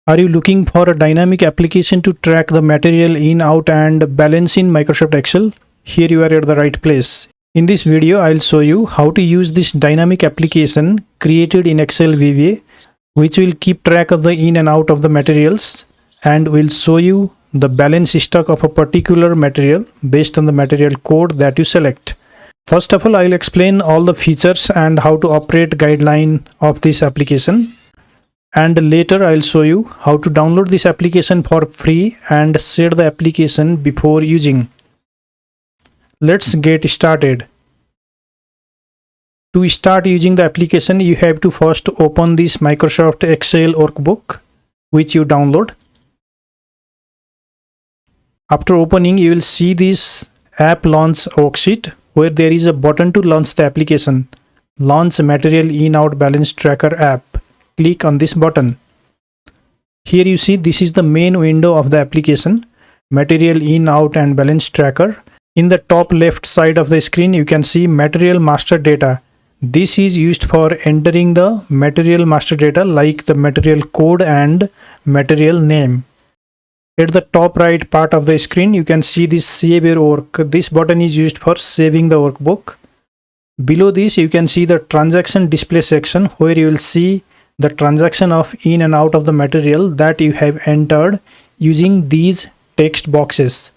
Are you looking for a dynamic application to track the material in, out and balance in Microsoft Excel? Here you are at the right place. In this video, I'll show you how to use this dynamic application created in Excel VBA, which will keep track of the in and out of the materials and will show you the balance stock of a particular material based on the material code that you select. First of all, I'll explain all the features and how to operate guideline of this application. And later I'll show you how to download this application for free and set the application before using. Let's get started. To start using the application, you have to first open this Microsoft Excel workbook which you download. After opening, you will see this app launch worksheet where there is a button to launch the application. Launch material in out balance tracker app. Click on this button. Here you see this is the main window of the application, material in, out and balance tracker. In the top left side of the screen you can see material master data. This is used for entering the material master data like the material code and material name. At the top right part of the screen you can see this save your work. This button is used for saving the workbook. Below this you can see the transaction display section where you will see the transaction of in and out of the material that you have entered using these text boxes.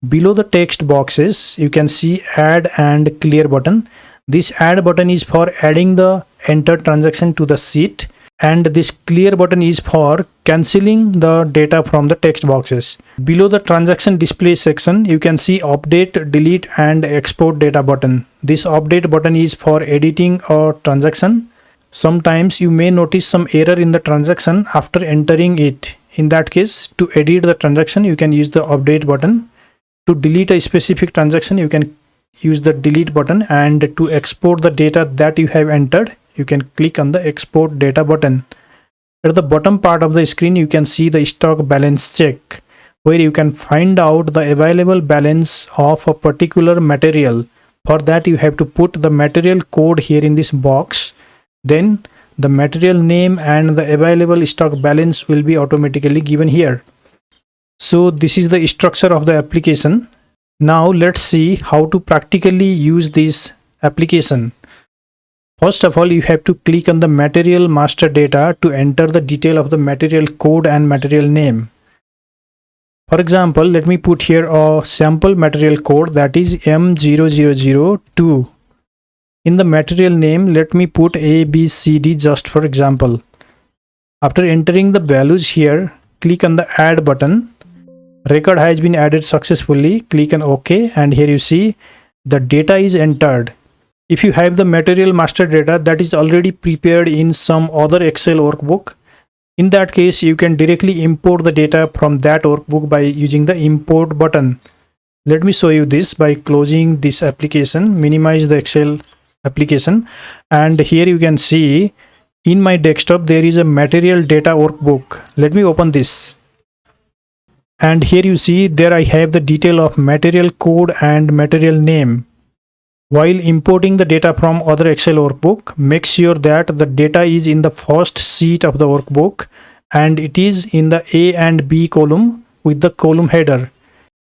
Below the text boxes you can see add and clear button. This add button is for adding the entered transaction to the sheet, and this clear button is for cancelling the data from the text boxes. Below the transaction display section you can see update, delete and export data button. This update button is for editing a transaction. Sometimes you may notice some error in the transaction after entering it. In that case, to edit the transaction you can use the update button. To delete a specific transaction you can use the delete button, and to export the data that you have entered you can click on the export data button. At the bottom part of the screen you can see the stock balance check where you can find out the available balance of a particular material. For that you have to put the material code here in this box. Then the material name and the available stock balance will be automatically given here. So this is the structure of the application. Now let's see how to practically use this application. First of all, you have to click on the material master data to enter the detail of the material code and material name. For example, let me put here a sample material code that is M0002. In the material name, let me put ABCD just for example. After entering the values here, click on the add button. Record has been added successfully. Click on OK, and here you see the data is entered. If you have the material master data that is already prepared in some other Excel workbook, in that case you can directly import the data from that workbook by using the import button. Let me show you this by closing this application, minimize the Excel application, and here you can see in my desktop there is a material data workbook. Let me open this, and here you see there I have the detail of material code and material name. While importing the data from other Excel workbook, make sure that the data is in the first sheet of the workbook and it is in the A and B column with the column header.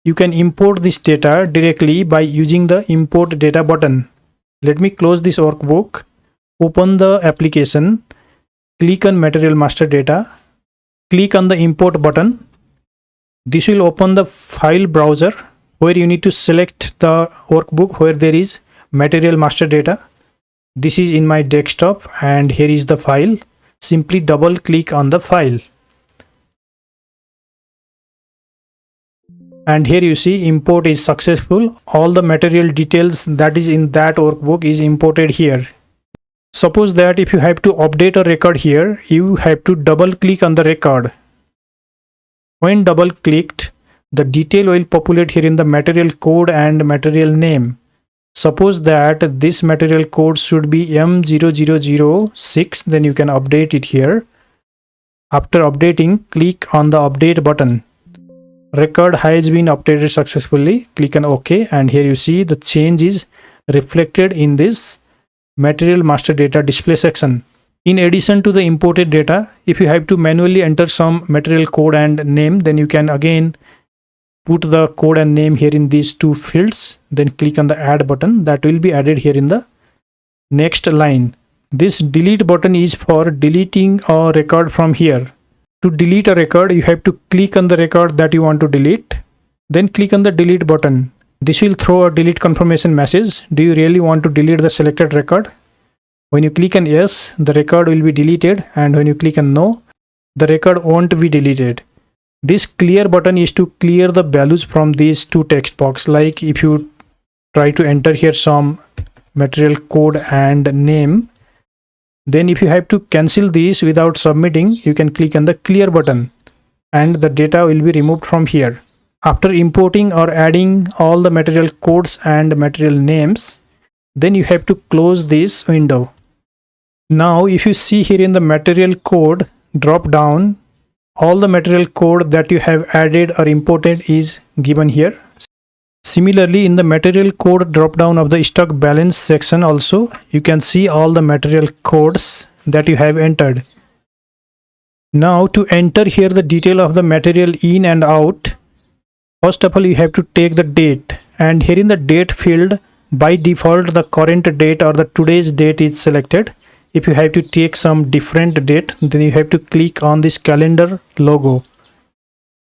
You can import this data directly by using the import data button. Let me close this workbook, open the application, click on material master data, click on the import button. This will open the file browser where you need to select the workbook where there is material master data. This is in my desktop and here is the file. Simply double click on the file. And here you see import is successful. All the material details that is in that workbook is imported here. Suppose that if you have to update a record here, you have to double click on the record. When double clicked, the detail will populate here in the material code and material name. Suppose that this material code should be M0006, then you can update it here. After updating, click on the update button. Record has been updated successfully. Click on OK, and here you see the change is reflected in this material master data display section. In addition to the imported data, if you have to manually enter some material code and name, then you can again put the code and name here in these two fields, then click on the add button. That will be added here in the next line. This delete button is for deleting a record from here. To delete a record, you have to click on the record that you want to delete, then click on the delete button. This will throw a delete confirmation message. Do you really want to delete the selected record? When you click on yes, the record will be deleted, and when you click on no, the record won't be deleted. This clear button is to clear the values from these two text box. Like if you try to enter here some material code and name, then if you have to cancel these without submitting, you can click on the clear button and the data will be removed from here. After importing or adding all the material codes and material names, then you have to close this window. Now if you see here in the material code drop down, all the material code that you have added or imported is given here. Similarly, in the material code drop down of the stock balance section also, you can see all the material codes that you have entered. Now to enter here the detail of the material in and out, first of all you have to take the date, and here in the date field, by default the current date or the today's date is selected. If you have to take some different date, then you have to click on this calendar logo.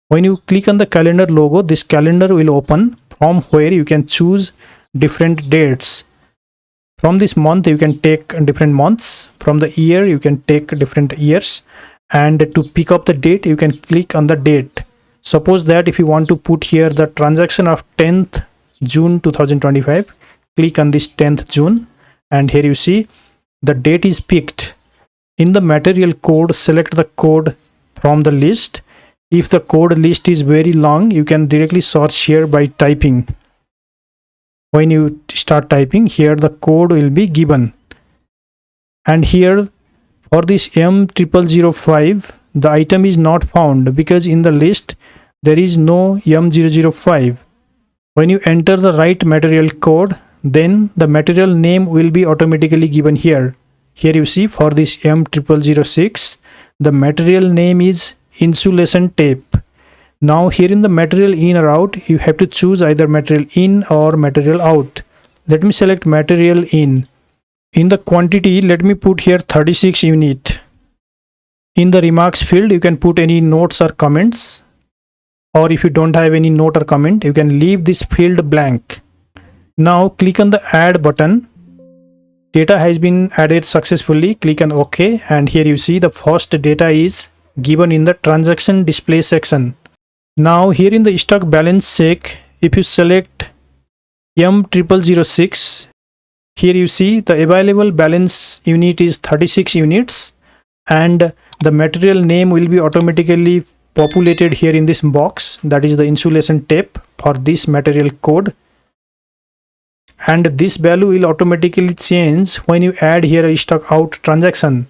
When you click on the calendar logo, this calendar will open, from where you can choose different dates. From this month you can take different months, from the year you can take different years, and to pick up the date you can click on the date. Suppose that if you want to put here the transaction of 10th June 2025, click on this 10th June, and here you see the date is picked. In the material code, select the code from the list. If the code list is very long, you can directly search here by typing. When you start typing, here the code will be given. And here for this M0005, the item is not found because in the list there is no M005. When you enter the right material code, then the material name will be automatically given here. Here you see for this M0006, the material name is insulation tape. Now here in the material in or out, you have to choose either material in or material out. Let me select material in. In the quantity, let me put here 36 unit. In the remarks field, you can put any notes or comments, or if you don't have any note or comment, you can leave this field blank. Now click on the add button. Data has been added successfully. Click on OK, and here you see the first data is given in the transaction display section. Now here in the stock balance check, if you select M0006, here you see the available balance unit is 36 units, and the material name will be automatically populated here in this box, that is the insulation tape for this material code. And this value will automatically change when you add here a stock out transaction.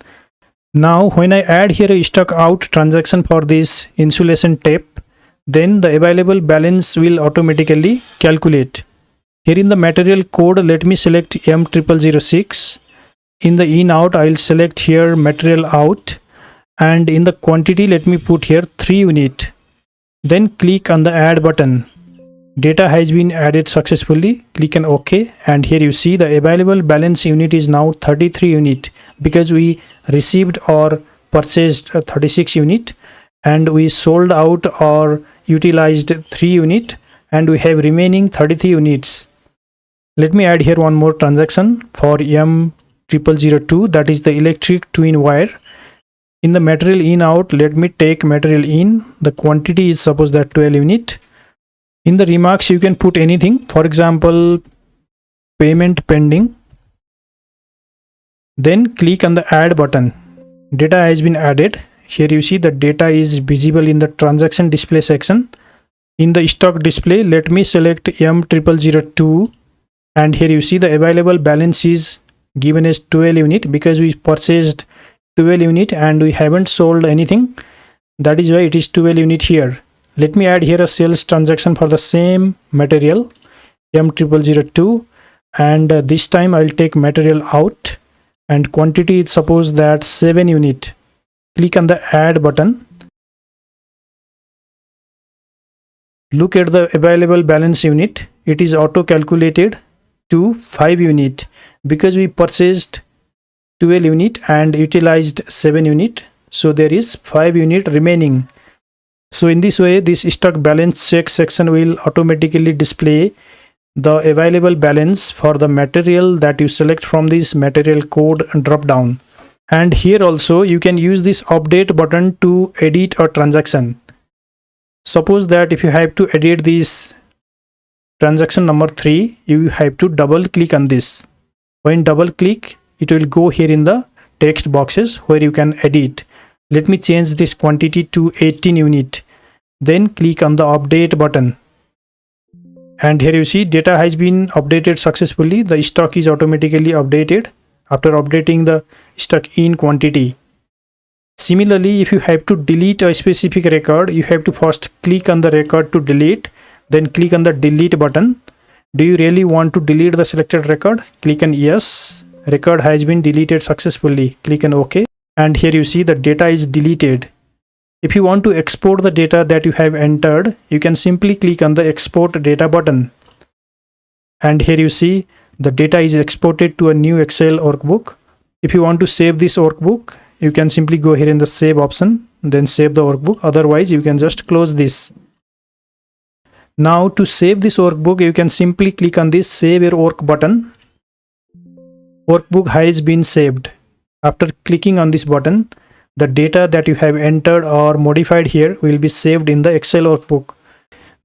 Now when I add here a stock out transaction for this insulation tape, then the available balance will automatically calculate. Here in the material code, let me select M0006. In the in out, I will select here material out, and in the quantity, let me put here 3 unit. Then click on the add button. Data has been added successfully. Click on OK, and here you see the available balance unit is now 33 unit because we received or purchased 36 unit, and we sold out or utilized 3 unit, and we have remaining 33 units. Let me add here one more transaction for M0002, that is the electric twin wire. In the material in out, let me take material in. The quantity is suppose that 12 unit. In the remarks, you can put anything. For example, payment pending. Then click on the add button. Data has been added. Here you see the data is visible in the transaction display section. In the stock display, let me select M0002, and here you see the available balance is given as 12 unit because we purchased 12 unit and we haven't sold anything. That is why it is 12 unit here. Let me add here a sales transaction for the same material M0002, and this time I'll take material out, and quantity is suppose that 7 unit. Click on the add button. Look at the available balance unit. It is auto calculated to 5 unit because we purchased 12 unit and utilized 7 unit. So there is 5 unit remaining. So in this way, this stock balance check section will automatically display the available balance for the material that you select from this material code drop down. And here also you can use this update button to edit a transaction. Suppose that if you have to edit this transaction number 3, you have to double click on this. When double click, it will go here in the text boxes where you can edit. Let me change this quantity to 18 unit. Then click on the update button. And here you see data has been updated successfully. The stock is automatically updated after updating the stock in quantity. Similarly, if you have to delete a specific record, you have to first click on the record to delete, then click on the delete button. Do you really want to delete the selected record? Click on yes. Record has been deleted successfully. Click on OK. And here you see the data is deleted. If you want to export the data that you have entered, you can simply click on the export data button. And here you see the data is exported to a new Excel workbook. If you want to save this workbook, you can simply go here in the save option, then save the workbook. Otherwise, you can just close this. Now to save this workbook, you can simply click on this save your work button. Workbook has been saved. After clicking on this button, the data that you have entered or modified here will be saved in the Excel workbook.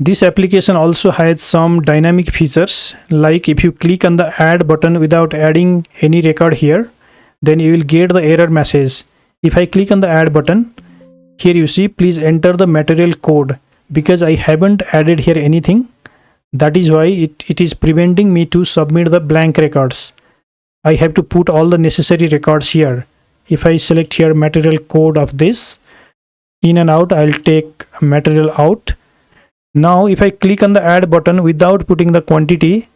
This application also has some dynamic features, like if you click on the add button without adding any record here, then you will get the error message. If I click on the add button, here you see please enter the material code. Because I haven't added here anything, that is why it is preventing me to submit the blank records. I have to put all the necessary records here. If I select here material code of this, in and out, I'll take material out. Now if I click on the add button without putting the quantity,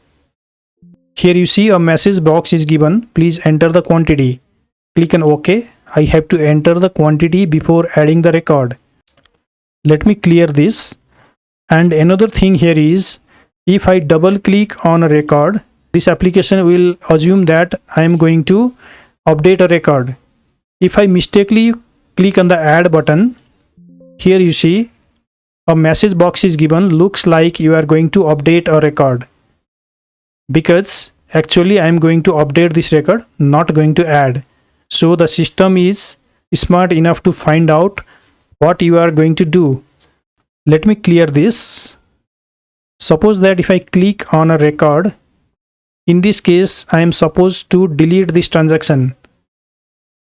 here you see a message box is given. Please enter the quantity. Click on OK. I have to enter the quantity before adding the record. Let me clear this. And another thing here is, if I double click on a record, this application will assume that I am going to update a record. If I mistakenly click on the add button, here you see a message box is given. Looks like you are going to update a record. Because actually I am going to update this record, not going to add. So the system is smart enough to find out what you are going to do. Let me clear this. Suppose that if I click on a record, in this case I am supposed to delete this transaction.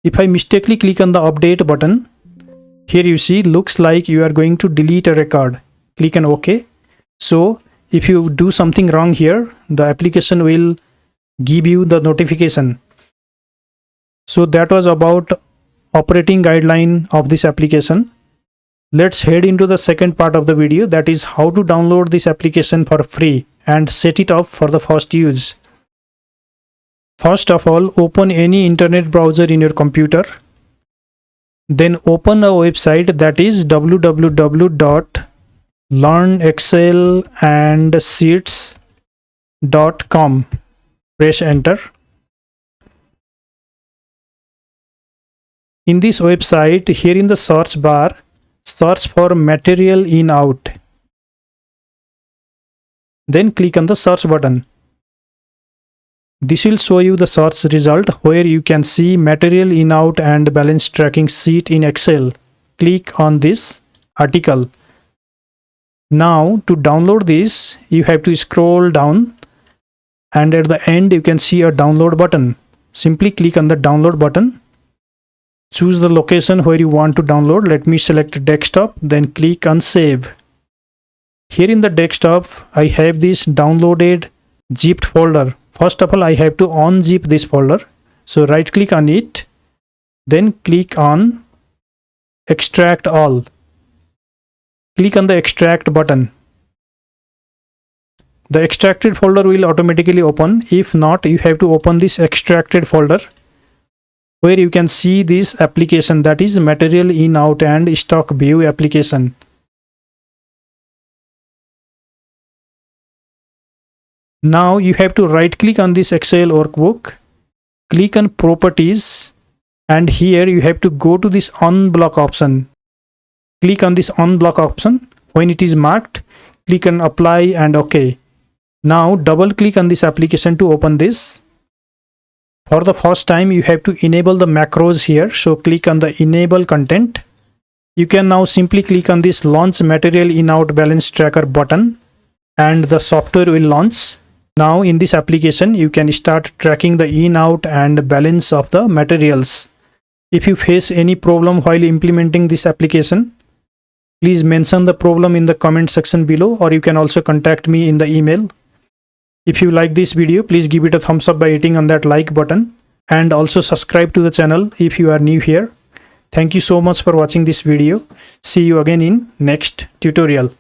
If I mistakenly click on the update button, here you see looks like you are going to delete a record. Click on OK. So if you do something wrong here, the application will give you the notification. So that was about operating guideline of this application. Let's head into the second part of the video, that is how to download this application for free and set it up for the first use. First of all, open any internet browser in your computer. Then open a website, that is www.learnexcelandsheets.com. Press enter. In this website, here in the search bar, search for material in out. Then click on the search button. This will show you the search result where you can see material in out and balance tracking sheet in Excel. Click on this article. Now to download this, you have to scroll down and at the end you can see a download button. Simply click on the download button. Choose the location where you want to download. Let me select desktop, then click on save. Here in the desktop, I have this downloaded zipped folder. First of all, I have to unzip this folder. So right click on it, then click on extract all. Click on the extract button. The extracted folder will automatically open. If not, you have to open this extracted folder. where you can see this application, that is material in out and stock view application. Now you have to right click on this Excel workbook, click on properties, and here you have to go to this unblock option. Click on this unblock option. When it is marked, click on apply and OK. Now double click on this application to open this. For the first time you have to enable the macros here, so click on the enable content. You can now simply click on this launch material in out balance tracker button and the software will launch. Now in this application you can start tracking the in out and balance of the materials. If you face any problem while implementing this application, please mention the problem in the comment section below, or you can also contact me in the email. If you like this video, please give it a thumbs up by hitting on that like button, and also subscribe to the channel if you are new here. Thank you so much for watching this video. See you again in next tutorial.